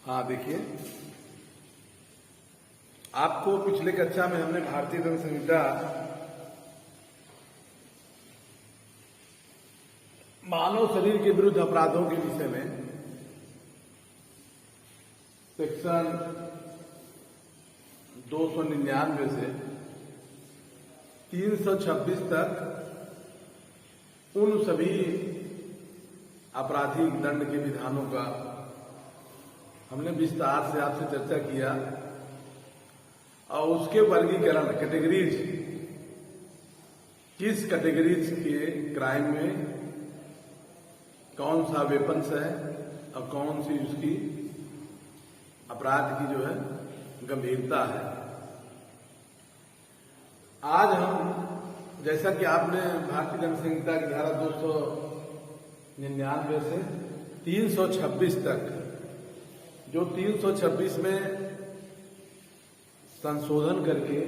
हाँ देखिए, आपको पिछले कक्षा में हमने भारतीय दंड संहिता मानव शरीर के विरुद्ध अपराधों के विषय में सेक्शन 299 से 326 तक उन सभी आपराधिक दंड के विधानों का हमने विस्तार से आपसे चर्चा किया और उसके वर्गीकरण कैटेगरीज, किस कैटेगरीज के क्राइम में कौन सा वेपन्स है और कौन सी उसकी अपराध की जो है गंभीरता है। आज हम, जैसा कि आपने भारतीय दंड संहिता की धारा 299 से 326 तक, जो 326 में संशोधन करके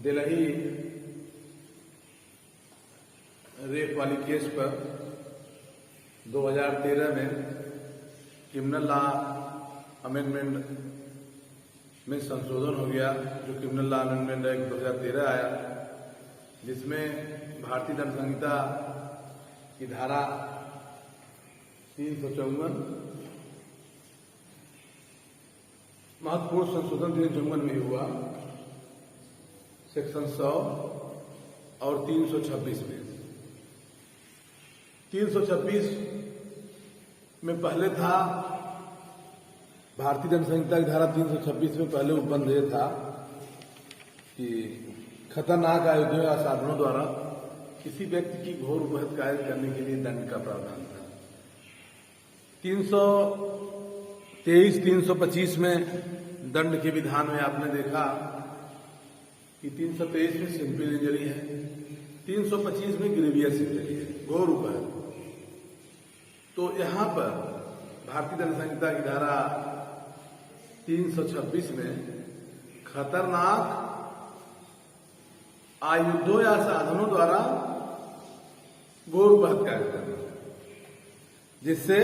दिल्ली रेप वाली केस पर 2013 में क्रिमिनल लॉ अमेंडमेंट में संशोधन हो गया, जो क्रिमिनल लॉ अमेंडमेंट एक्ट 2013 आया, जिसमें भारतीय दंड संहिता की धारा 354 महत्वपूर्ण संशोधन 354 में हुआ, सेक्शन 100 और 326 में। 326 में पहले था, भारतीय दंड संहिता की धारा 326 में पहले उपबंध यह था कि खतरनाक आयुधों या साधनों द्वारा किसी व्यक्ति की घोर उपहत कायम करने के लिए दंड का प्रावधान था। 323, 325 में दंड के विधान में आपने देखा कि 323 में सिंपल इंजरी है, 325 में ग्रेवियस इंजरी है, घोर उपहत। तो यहां पर भारतीय दंड संहिता की धारा 326 में खतरनाक आयुधों या साधनों द्वारा घोर उपहत कार्य करना, जिससे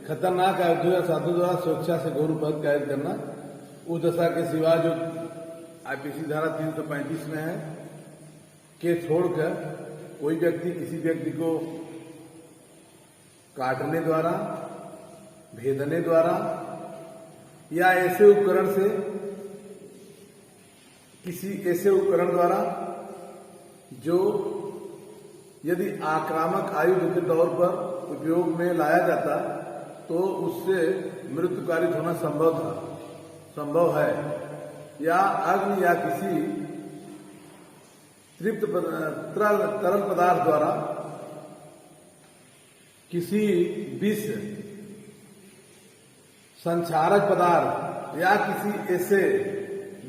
खतरनाक आयुधों या साधनों द्वारा स्वेच्छा से घोर उपहत कार्य करना, उस दशा के सिवा जो आईपीसी धारा 335 में है के छोड़कर कोई व्यक्ति किसी व्यक्ति को काटने द्वारा, भेदने द्वारा या ऐसे उपकरण से, किसी ऐसे उपकरण द्वारा जो यदि आक्रामक आयुध के तौर पर उपयोग में लाया जाता तो उससे मृत्युकारित होना संभव है, या अग्नि या किसी तृप्त तरल पदार्थ द्वारा किसी विष संचारक पदार्थ या किसी ऐसे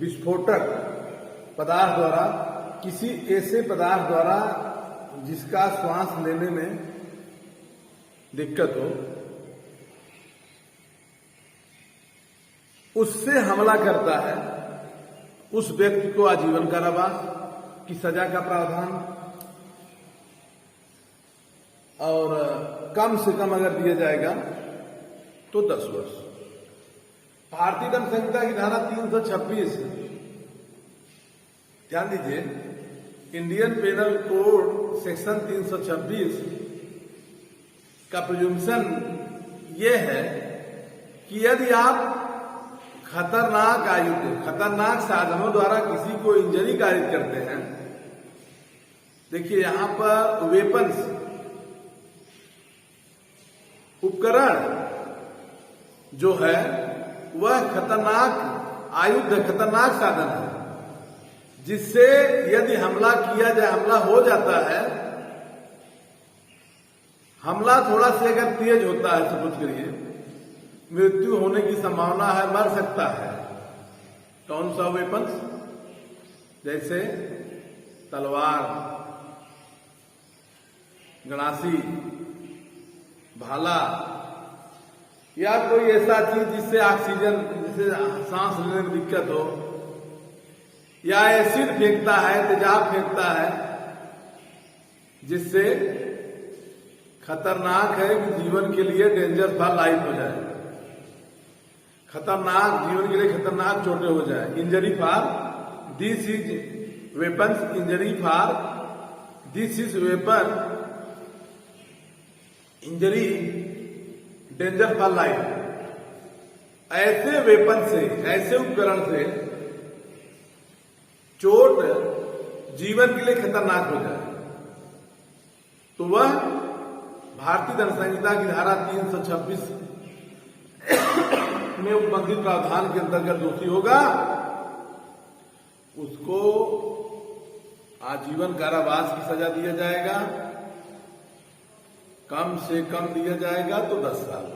विस्फोटक पदार्थ द्वारा, किसी ऐसे पदार्थ द्वारा जिसका श्वास लेने में दिक्कत हो, उससे हमला करता है, उस व्यक्ति को आजीवन कारावास की सजा का प्रावधान, और कम से कम अगर दिया जाएगा तो 10 वर्ष। भारतीय दंड संहिता की धारा 326, ध्यान दीजिए, इंडियन पेनल कोड सेक्शन 326 का प्रिजम्पशन यह है कि यदि आप खतरनाक आयुध, खतरनाक साधनों द्वारा किसी को इंजरी कारित करते हैं, देखिए यहां पर वेपन्स, उपकरण जो है वह खतरनाक आयुध, खतरनाक साधन है, जिससे यदि हमला किया जाए, हमला हो जाता है, हमला थोड़ा सा अगर तेज होता है, सपोज करिए मृत्यु होने की संभावना है, मर सकता है। कौन सा वेपन्स? जैसे तलवार, गणासी, भाला, या कोई ऐसा चीज जिससे ऑक्सीजन, जिससे सांस लेने में दिक्कत हो, या एसिड फेंकता है, तेजाब फेंकता है, जिससे खतरनाक है कि जीवन के लिए डेंजर फॉर लाइफ हो जाए। खतरनाक, जीवन के लिए खतरनाक चोटें हो जाए। Injury for this is weapons, injury for this is weapon, injury danger for life. ऐसे वेपन से, ऐसे उपकरण से चोट जीवन के लिए खतरनाक हो जाए तो वह भारतीय दंड संहिता की धारा 326 में उपबंधित प्रावधान के अंतर्गत दोषी होगा, उसको आजीवन कारावास की सजा दिया जाएगा, कम से कम दिया जाएगा तो 10 साल।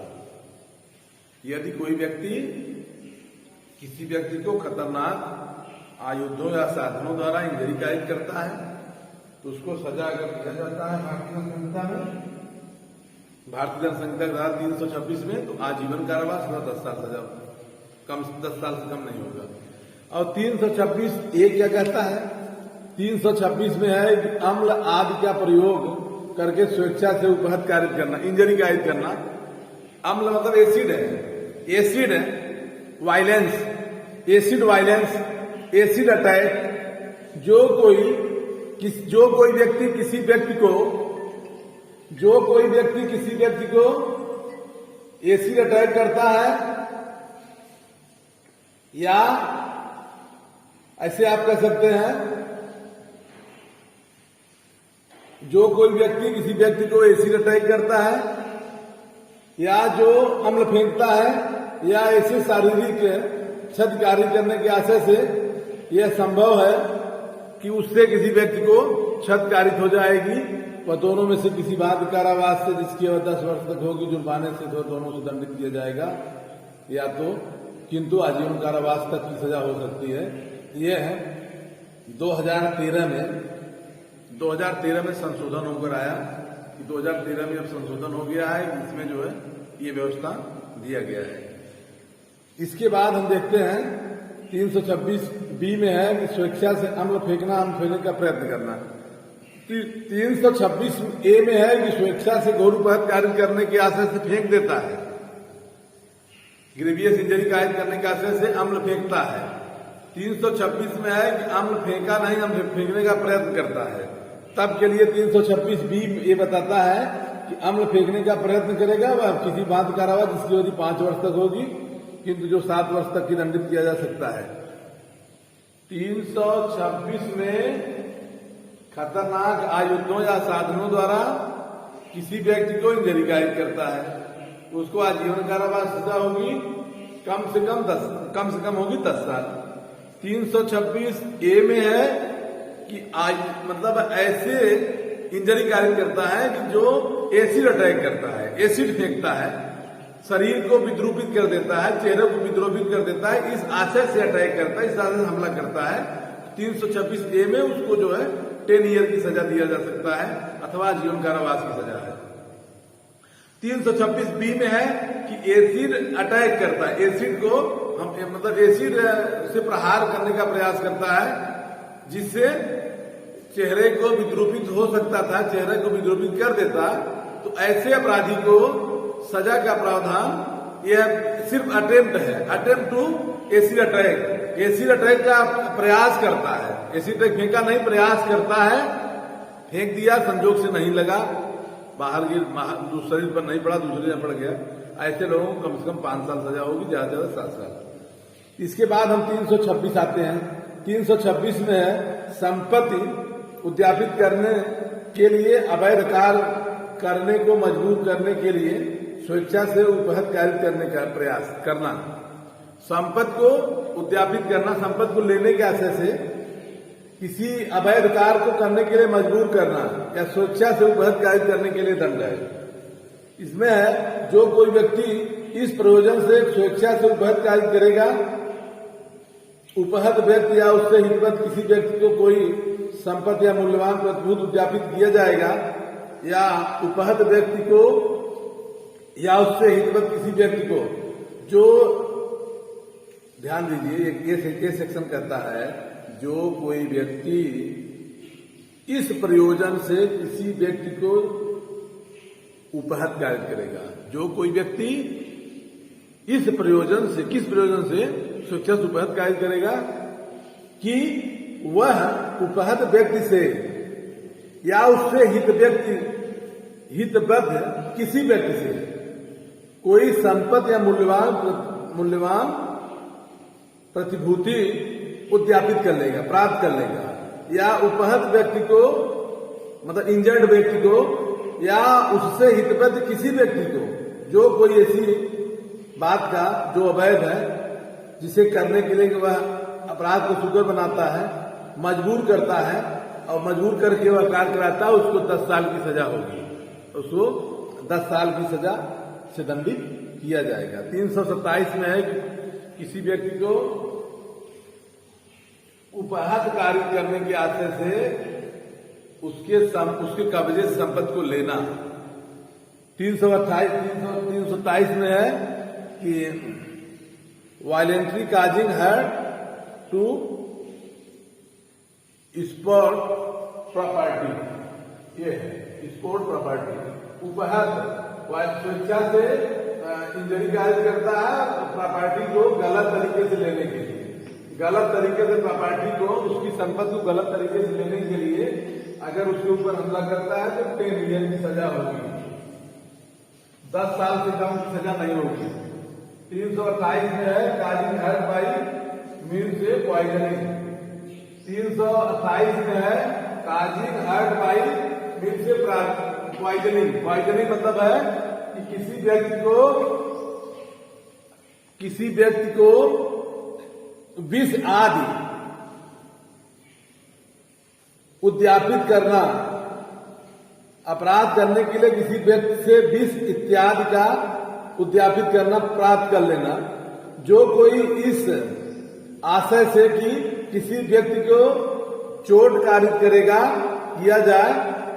यदि कोई व्यक्ति किसी व्यक्ति को खतरनाक आयुधों या साधनों द्वारा इंजरी कायद करता है तो उसको सजा अगर दिया जाता है भारतीय दंड संहिता में, भारतीय दंड संहिता धारा 326 में, तो आजीवन कारावास या 10 साल सजा, कम 10 साल से कम नहीं होगा। और 326 ए क्या कहता है? 326 में है कि अम्ल आदि का प्रयोग करके स्वेच्छा से उपहत कारित करना, इंजरी कायद करना। अम्ल मतलब एसिड है, acid violence, acid violence, acid attack. जो कोई व्यक्ति किसी व्यक्ति को एसिड अटैक करता है, या ऐसे आप कह सकते हैं, जो कोई व्यक्ति किसी व्यक्ति को एसिड अटैक करता है, या जो अम्ल फेंकता है, या ऐसे शारीरिक क्षतिकारी करने के आशय से यह संभव है कि उससे किसी व्यक्ति को क्षत कारित हो जाएगी, वह दोनों में से किसी बात कारावास से जिसकी अवधि 10 वर्ष तक होगी, जुर्माने से तो दोनों से दंडित किया जाएगा, या तो किंतु आजीवन कारावास तक की सजा हो सकती है। यह है 2013 में संशोधन होकर आया कि 2013 में अब संशोधन हो गया है, इसमें जो है ये व्यवस्था दिया गया है। इसके बाद हम देखते हैं 326 बी में है कि स्वेच्छा से अम्ल फेंकना, अम्ल फेंकने का प्रयत्न करना। 326 ए में है कि स्वेच्छा से गौरवपहत कार्य करने के आशय से फेंक देता है, ग्रेवियस इंजरी कायद करने के आशय से अम्ल फेंकता है। 326 में है कि अम्ल फेंका नहीं, अम्ल फेंकने का प्रयत्न करता है। तब के लिए 326 बी ये बताता है कि अम्ल फेंकने का प्रयत्न करेगा वह किसी बात कारावास जिसकी अवधि 5 वर्ष तक होगी, किंतु जो 7 वर्ष तक की दंडित किया जा सकता है। 326 में खतरनाक आयुधों या साधनों द्वारा किसी व्यक्ति को इंजरी कायद करता है, उसको आजीवन कारावास सजा होगी, कम से कम होगी 10 साल। 326 ए में है कि मतलब ऐसे इंजरी कायद करता है कि जो एसिड अटैक करता है, एसिड फेंकता है, शरीर को विद्रूपित कर देता है, चेहरे को विद्रूपित कर देता है, इस आशय से अटैक करता है, इस आशय से हमला करता है। 326 ए में उसको जो है 10 ईयर की सजा दिया जा सकता है अथवा जीवन कारावास की सजा है। 326 बी में है कि एसिड अटैक करता है, एसिड को मतलब एसिड से प्रहार करने का प्रयास करता है, जिससे चेहरे को विद्रूपित हो सकता था, चेहरे को विद्रूपित कर देता, तो ऐसे अपराधी को सजा का प्रावधान यह सिर्फ अटेम्प्ट है, attempt to acid attack, acid attack का प्रयास करता है, एसिड अटैक फेंका नहीं, प्रयास करता है, फेंक दिया, संजोग से नहीं लगा, बाहर शरीर पर नहीं पड़ा, दूसरे जगह पड़ गया, ऐसे लोगों को कम से कम 5 साल सजा होगी, ज्यादा से ज्यादा 7 साल। इसके बाद हम 326 आते हैं। 326 में है संपत्ति उद्यापित करने के लिए अवैध कार्य करने को मजबूर करने के लिए स्वेच्छा से उपहत कार्य करने का प्रयास करना, संपत्ति को उद्यापित करना, संपत्ति को लेने के आशय से किसी अवैध कार्य को करने के लिए मजबूर करना या स्वेच्छा से उपहत कार्य करने के लिए दंड है। इसमें है जो कोई व्यक्ति इस प्रयोजन से स्वेच्छा से उपहत कार्य करेगा, उपहत व्यक्ति या उससे हितवत किसी व्यक्ति को कोई संपत्ति या मूल्यवान प्रतिभूत उद्यापित किया जाएगा, या उपहत व्यक्ति को या उससे हितवत किसी व्यक्ति को, जो ध्यान दीजिए ये सेक्शन कहता है जो कोई व्यक्ति इस प्रयोजन से किसी व्यक्ति को उपहत कार्य करेगा, जो कोई व्यक्ति इस प्रयोजन से, किस प्रयोजन से स्वेच्छा से उपहत कार्य करेगा कि वह उपहत व्यक्ति से या उससे हितबद्ध किसी व्यक्ति से कोई संपत्ति या मूल्यवान प्रतिभूति उद्यापित कर लेगा, प्राप्त कर लेगा, या उपहत व्यक्ति को मतलब इंजर्ड व्यक्ति को या उससे हितबद्ध किसी व्यक्ति को जो कोई ऐसी बात का जो अवैध है जिसे करने के लिए वह अपराध को सुगर बनाता है, मजबूर करता है और मजबूर करके वह कार्य कराता है, उसको 10 साल की सजा होगी, उसको 10 साल की सजा से दंडित किया जाएगा। 327 में है कि किसी व्यक्ति को उपहत कार्य करने के आशय से उसके कब्जे से संपत्ति को लेना। 327 में है कि वायलेंटरी काजिंग हर्ट टू स्पॉट प्रॉपर्टी, ये है स्पॉट प्रॉपर्टी। उपहत स्वेच्छा से इंजरी कार्य करता है प्रॉपर्टी को गलत तरीके से लेने के लिए, गलत तरीके से प्रॉपर्टी को, उसकी संपत्ति को गलत तरीके से लेने के लिए अगर उसके ऊपर हमला करता है तो 10 ईयर की सजा होगी, 10 साल से कम की सजा नहीं होगी। 328 में है काजिंग हर्ट बाई मीन से पॉइजनिंग। 328 में है काजिंग हर्ट बाई मीन से पॉइजनिंग। पॉइजनिंग मतलब है कि किसी व्यक्ति को विष आदि उद्यापित करना, अपराध करने के लिए किसी व्यक्ति से विष इत्यादि का उद्यापित करना, प्राप्त कर लेना, जो कोई इस आशय से कि किसी व्यक्ति को चोट कारित करेगा, किया जाए,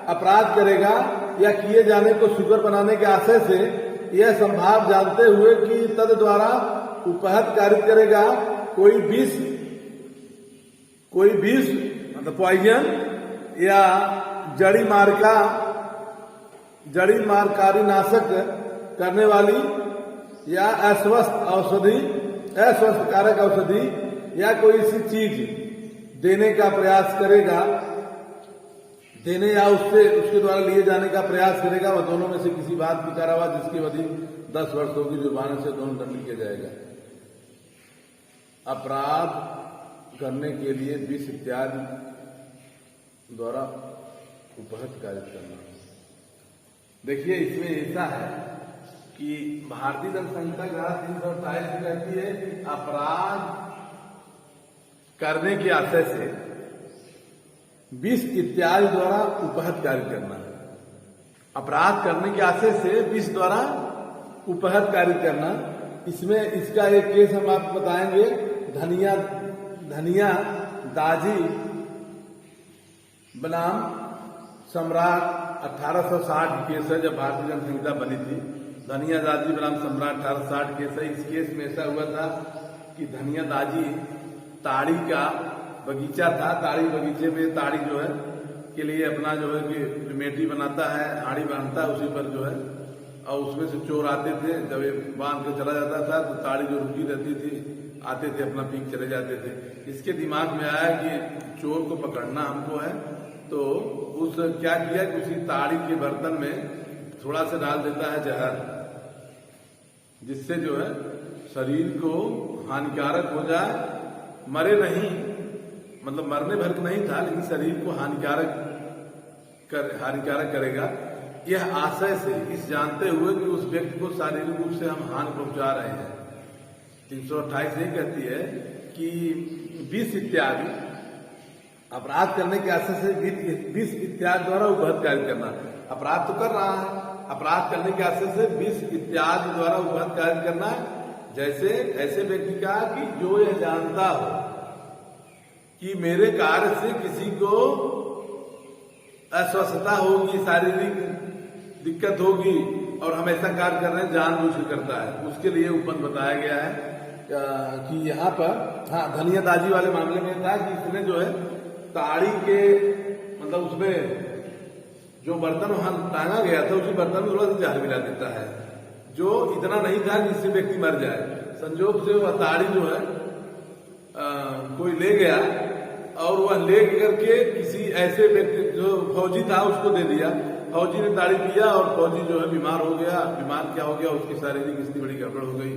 अपराध करेगा या किए जाने को सुगर बनाने के आशय से यह संभाव जानते हुए कि तद द्वारा उपहत कारित करेगा कोई विष मतलब पॉइजन या जड़ी मारकारी नाशक करने वाली या अस्वस्थ कारक औषधि या कोई ऐसी चीज देने का प्रयास करेगा, देने या उसके द्वारा लिए जाने का प्रयास करेगा, वह दोनों में से किसी बात की कारावास जिसकी अवधि 10 वर्ष होगी, जुर्माने से दोनों दंडित किया जाएगा। अपराध करने के लिए विष इत्यादि द्वारा उपहत कार्य करना। देखिए इसमें ऐसा है कि भारतीय दंड संहिता धारा 328 कहती है कि अपराध करने के आशय से विष इत्यादि द्वारा उपहत कार्य करना। अपराध करने के आशय से विष द्वारा उपहत कार्य करना। इसमें इसका एक केस हम आपको बताएंगे, धनिया दाजी बनाम सम्राट 1860 केस है, जब भारतीय दंड संहिता बनी थी। धनिया दाजी बनाम सम्राट 1860 केस है। इस केस में ऐसा हुआ था कि धनिया दाजी ताड़ी का बगीचा था, ताड़ी बगीचे में ताड़ी जो है के लिए अपना जो है कि मेटी बनाता है, हाड़ी बांधता है, उसी पर जो है और उसमें से चोर आते थे। जब ये बांध के चला जाता था तो ताड़ी जो रुकी रहती थी, आते थे अपना पीक चले जाते थे। इसके दिमाग में आया कि चोर को पकड़ना हमको है, तो उस क्या किया कि उसी ताड़ी के बर्तन में थोड़ा सा डाल देता है जहर, जिससे जो है शरीर को हानिकारक हो जाए, मरे नहीं, मतलब मरने भर नहीं था, लेकिन शरीर को हानिकारक करेगा। यह आशय से, इस जानते हुए कि उस व्यक्ति को शारीरिक रूप से हम हानि पहुंचा रहे हैं। 328 ये कहती है कि विष इत्यादि अपराध करने के आशय से विष इत्यादि द्वारा उपहत कार्य करना। अपराध तो कर रहा है, अपराध करने के आशय से विष इत्यादि द्वारा उपहत कार्य करना, जैसे ऐसे व्यक्ति का कि जो यह जानता हो कि मेरे कार्य से किसी को अस्वस्थता होगी, शारीरिक दिक्कत होगी और हम ऐसा कार्य कर रहे हैं, जानबूझ के करता है, उसके लिए उपहत बताया गया है। कि यहाँ पर धनिया दाजी वाले मामले में था कि इसने जो है ताड़ी के मतलब उसमें जो बर्तन वहां टांगा गया था, उसी बर्तन में थोड़ा सा जहर मिला देता है, जो इतना नहीं था जिससे व्यक्ति मर जाए। संजोग से वह ताड़ी जो है कोई ले गया और वह ले करके किसी ऐसे व्यक्ति जो फौजी था उसको दे दिया। फौजी ने ताड़ी पिया और फौजी जो है बीमार हो गया। बीमार क्या हो गया, उसकी शारीरिक स्थिति बड़ी गड़बड़ हो गई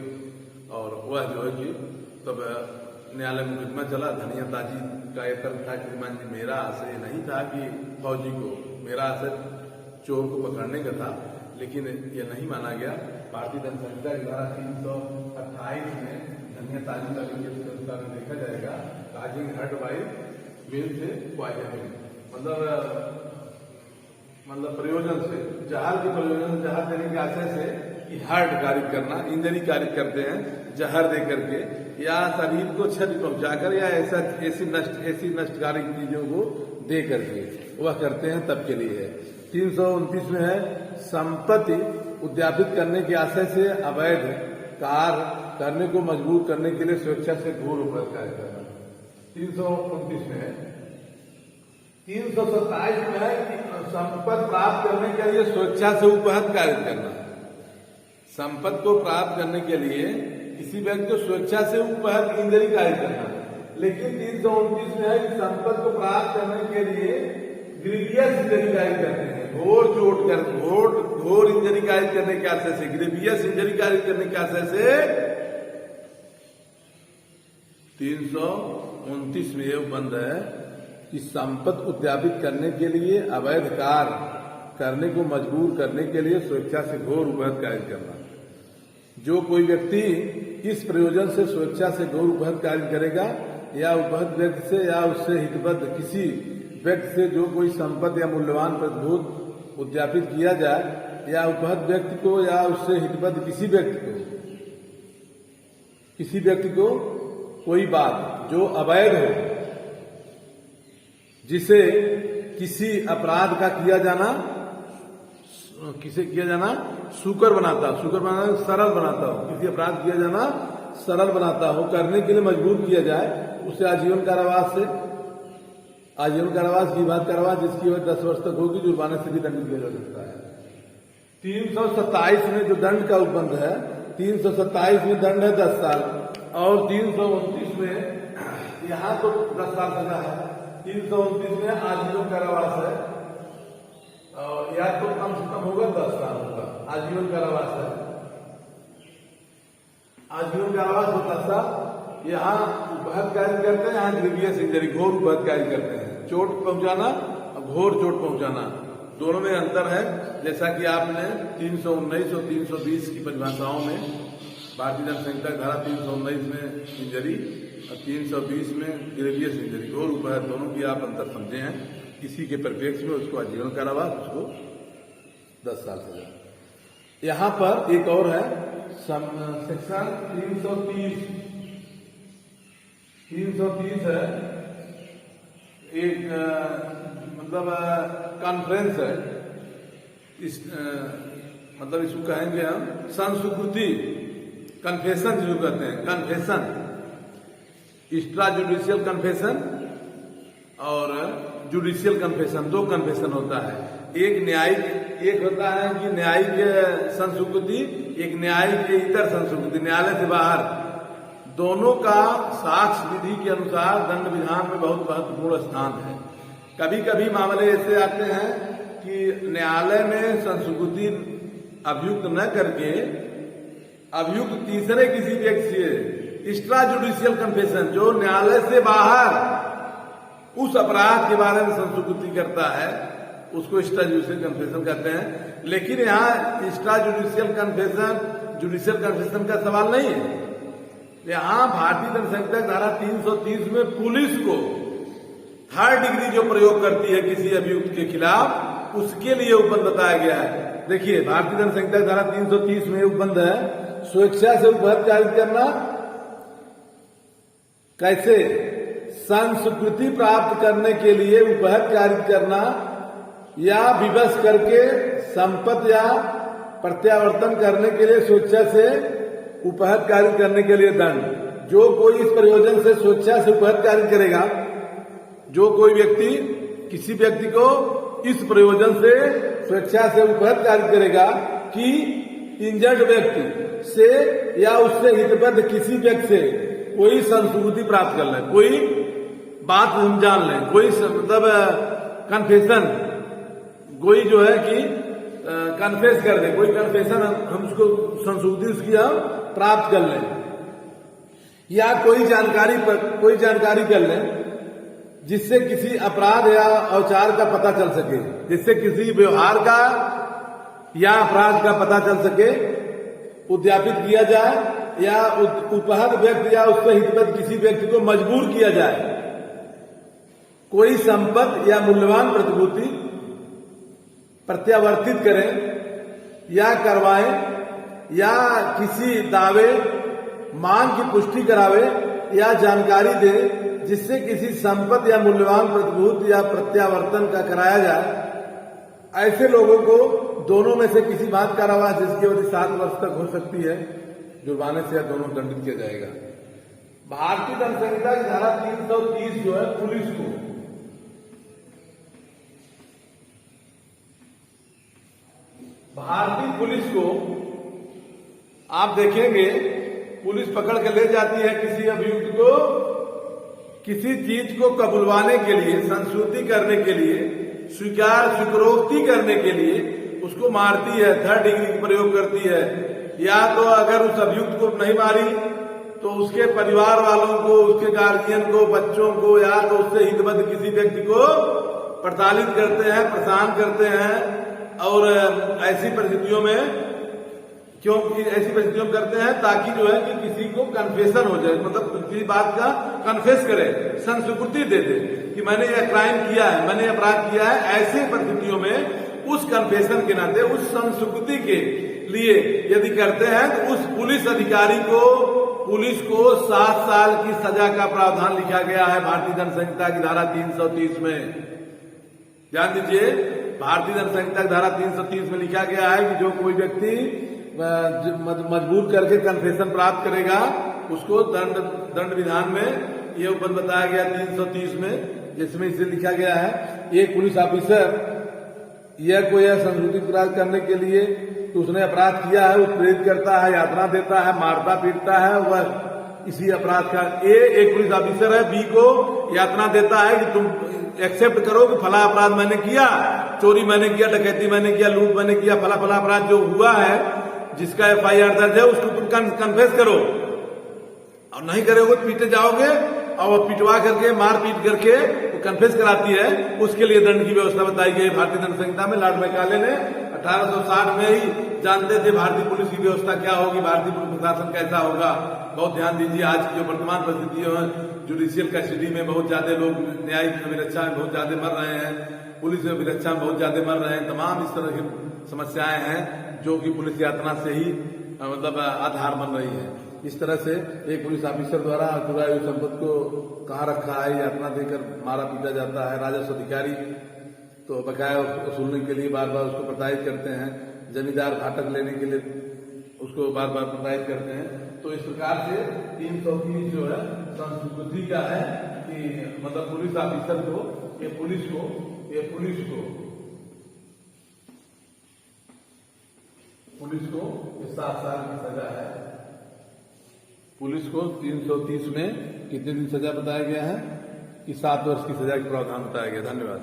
और वह जो है कि तब न्यायालय में मुकदमा चला। धनिया ताजी का यह तर्क था कि श्रीमान जी मेरा आशय नहीं था कि फौजी को, मेरा आशय चोर को पकड़ने का था, लेकिन यह नहीं माना गया। भारतीय दंड संहिता की धारा 328 में धनिया ताजी का अनुसार देखा जाएगा काजिंग हर्ट बाई विल से पॉइजनिंग, मतलब प्रयोजन से, जहर के प्रयोजन, जहर देने के आशय से कि हर्ट कारित करना, इंजरी कारित करते हैं जहर दे करके या शरीर को क्षति पहुंचाकर या ऐसी नष्टकारी चीजों को दे करके वह करते हैं, तब के लिए है। 329 में है संपत्ति उद्यापित करने के आशय से अवैध कार्य करने को मजबूर करने के लिए स्वेच्छा से घोर उपहत कार्य करना। 329 में है। 327 में है कि संपत्ति प्राप्त करने के लिए स्वेच्छा से उपहत कार्य करना। संपत्ति को प्राप्त करने के लिए किसी व्यक्ति को स्वेच्छा से उपहत इंजरी कार्य करना। लेकिन 329 में है कि संपत्ति को प्राप्त करने के लिए ग्रीवियस इंजरी कार्य करते हैं, घोर चोट कर, घोर इंजरी कार्य करने के आशय से, ग्रीवियस इंजरी कार्य करने के आशय से 329 में यह बंद है कि संपत्ति उद्यापित करने के लिए अवैध कार्य करने को मजबूर करने के लिए स्वेच्छा से घोर उपहत कार्य करना। जो कोई व्यक्ति इस प्रयोजन से स्वेच्छा से घोर उपहत कार्य करेगा या उपहत व्यक्ति से या उससे हितबद्ध किसी व्यक्ति से जो कोई संपत्ति या मूल्यवान प्रतिभूत उद्यापित किया जाए या उपहत व्यक्ति को या उससे हितबद्ध किसी व्यक्ति को कोई बात जो अवैध हो, जिसे किसी अपराध का किया जाना सुकर बनाता सरल बनाता हो, किसी अपराध किया जाना सरल बनाता हो, करने के लिए मजबूर किया जाए, उसे आजीवन कारावास की बात कारावास जिसकी वजह 10 वर्ष तक होगी, जुर्माने से भी दंडित किया जा सकता है। 327 में जो दंड का उपबंध है, 327 में दंड है 10 साल और 329 में यहाँ तो 10 साल सजा है, 329 में आजीवन कारावास है और या तो कम से कम होगा 10 साल होगा। आजीवन कारावास है, आजीवन कारावास होता था। यहाँ उपहत कार्य करते हैं, यहाँ ग्रीवियस इंजरी घोर उपहत कार्य करते हैं, चोट पहुंचाना और घोर चोट पहुंचाना, दोनों में अंतर है। जैसा कि आपने 319 और 320 की परिभाषाओं में भारतीय दंड संहिता धारा 319 में इंजरी और 320 में ग्रेवियस इंजरी, घोर उपहत, दोनों की आप अंतर समझे हैं। किसी के परिप्रेक्ष्य में उसको आजीवन कारावास, उसको 10 साल सजा। यहाँ पर एक और है सेक्शन 330 है, एक कॉन्फ्रेंस है, मतलब इसको कहेंगे हम संस्कृति, कन्फेशन जिसको कहते हैं, कन्फेशन, एक्स्ट्रा जुडिशियल कन्फेशन और जुडिशियल कन्फेशन, 2 कन्फेशन होता है। एक न्यायिक, एक होता है कि न्यायिक संस्कृति, एक न्यायिक इतर संस्कृति, न्यायालय से बाहर। दोनों का साक्ष्य विधि के अनुसार दंड विधान में बहुत महत्वपूर्ण स्थान है। कभी कभी मामले ऐसे आते हैं कि न्यायालय में संस्कृति अभियुक्त न करके अभियुक्त तीसरे किसी व्यक्ति से एक्स्ट्रा जुडिशियल कन्फेशन, जो न्यायालय से बाहर उस अपराध के बारे में संस्कृति करता है, उसको एक्स्ट्रा जुडिशियल कन्फेशन कहते हैं। लेकिन यहाँ एक्स्ट्रा जुडिशियल कन्फेशन का सवाल नहीं है। यहाँ भारतीय दंड संहिता धारा 330 में पुलिस को 3rd डिग्री जो प्रयोग करती है किसी अभियुक्त के खिलाफ, उसके लिए उपबंध बताया गया है। देखिए भारतीय दंड संहिता धारा 330 में उपबंध है, स्वेच्छा से उपहत कारित करना। कैसे? संस्कृति प्राप्त करने के लिए उपहत कारित करना या विवश करके संपत्ति या प्रत्यावर्तन करने के लिए स्वेच्छा से उपहत कारित करने के लिए दंड। जो कोई इस प्रयोजन से स्वेच्छा से उपहत कारित करेगा, जो कोई व्यक्ति किसी व्यक्ति को इस प्रयोजन से स्वेच्छा से उपहत कारित करेगा कि इंजर्ड व्यक्ति से या उससे हितबद्ध किसी व्यक्ति से कोई संस्कृति प्राप्त कर ले, कोई बात हम जान लें, कोई मतलब कन्फेशन, कोई जो है कि कन्फेस कर दे, कोई कन्फेशन हम उसको संस्कृति उसकी हम प्राप्त कर लें, या कोई जानकारी कर लें जिससे किसी अपराध या औचार का पता चल सके, जिससे किसी व्यवहार का या अपराध का पता चल सके, उद्यापित किया जाए या उपहत व्यक्ति या उससे हितबद्ध किसी व्यक्ति को मजबूर किया जाए कोई संपत्ति या मूल्यवान प्रतिभूति प्रत्यावर्तित करें या करवाएं या किसी दावे मांग की पुष्टि करावे या जानकारी दे जिससे किसी संपत्ति या मूल्यवान प्रतिभूति या प्रत्यावर्तन का कराया जाए, ऐसे लोगों को दोनों में से किसी बात कार्रवाई जिसकी अवधि 7 वर्ष तक हो सकती है, जुर्माने से या दोनों दंडित किया जाएगा। भारतीय दंड संहिता की धारा 330 जो है भारतीय पुलिस को आप देखेंगे, पुलिस पकड़ के ले जाती है किसी अभियुक्त को, किसी चीज को कबुलवाने के लिए, संस्तुति करने के लिए, स्वीकारोक्ति करने के लिए उसको मारती है, 3rd डिग्री का प्रयोग करती है, या तो अगर उस अभियुक्त को नहीं मारी तो उसके परिवार वालों को, उसके गार्जियन को, बच्चों को, या तो उससे हितबद्ध किसी व्यक्ति को प्रताड़ित करते हैं, परेशान करते हैं। और ऐसी परिस्थितियों में करते हैं ताकि जो है कि किसी को कन्फेशन हो जाए, मतलब किसी बात का कन्फेस करे, संस्वीकृति दे दे कि मैंने यह क्राइम किया है, मैंने अपराध किया है। ऐसे परिस्थितियों में उस कन्फेशन के नाते, उस संस्वीकृति के लिए यदि करते हैं तो उस पुलिस अधिकारी को, पुलिस को 7 साल की सजा का प्रावधान लिखा गया है भारतीय दंड संहिता की धारा 330 में। ध्यान दीजिए, भारतीय दंड संहिता की धारा 330 में लिखा गया है कि जो कोई व्यक्ति मजबूर करके कन्फेशन प्राप्त करेगा उसको दंड विधान में ये बताया गया 330 में, जिसमें इसे लिखा गया है एक पुलिस ऑफिसर यह कोई संस्कृति अपराध करने के लिए तो उसने अपराध किया है, उत्प्रेरित करता है, यातना देता है, मारता पीटता है, वह इसी अपराध का एक पुलिस ऑफिसर है, बी को यातना देता है कि तुम एक्सेप्ट करो कि फला अपराध मैंने किया, चोरी मैंने किया, डकैती मैंने किया, लूट मैंने किया, फला फला अपराध जो हुआ है जिसका FIR दर्ज है उसको तुम कन्फेस करो, और नहीं करोगे तो पीटे जाओगे, और पिटवा करके, मार पीट करके वो कन्फेस कराती है, उसके लिए दंड की व्यवस्था बताई गई भारतीय दंड संहिता में। लॉर्ड मैकाले ने 1860 में ही जानते थे भारतीय पुलिस की व्यवस्था क्या होगी, भारतीय पुलिस प्रशासन कैसा होगा। बहुत ध्यान दीजिए, आज की जो वर्तमान परिस्थितियों है, जुडिशियल कस्टडी में बहुत ज्यादा लोग, न्यायिक अभिरक्षा में बहुत ज्यादा मर रहे हैं, पुलिस अभिरक्षा में बहुत ज्यादा मर रहे हैं, तमाम इस तरह की समस्याएं हैं जो कि पुलिस यातना से ही मतलब आधार बन रही है। इस तरह से एक पुलिस ऑफिसर द्वारा चुराई हुई संपत्ति को कहाँ रखा है, यातना देकर मारा पीटा जाता है। राजस्व अधिकारी तो बकाया वसूलने के लिए बार बार उसको प्रताड़ित करते हैं, जमींदार फाटक लेने के लिए उसको बार बार प्रताड़ित करते हैं। तो इस प्रकार से 330 जो है संस्कृति का है कि मतलब पुलिस ऑफिसर को, ये पुलिस को 7 साल की सजा है। पुलिस को 330 में कितने दिन सजा बताया गया है कि 7 वर्ष की सजा का प्रावधान बताया गया। धन्यवाद।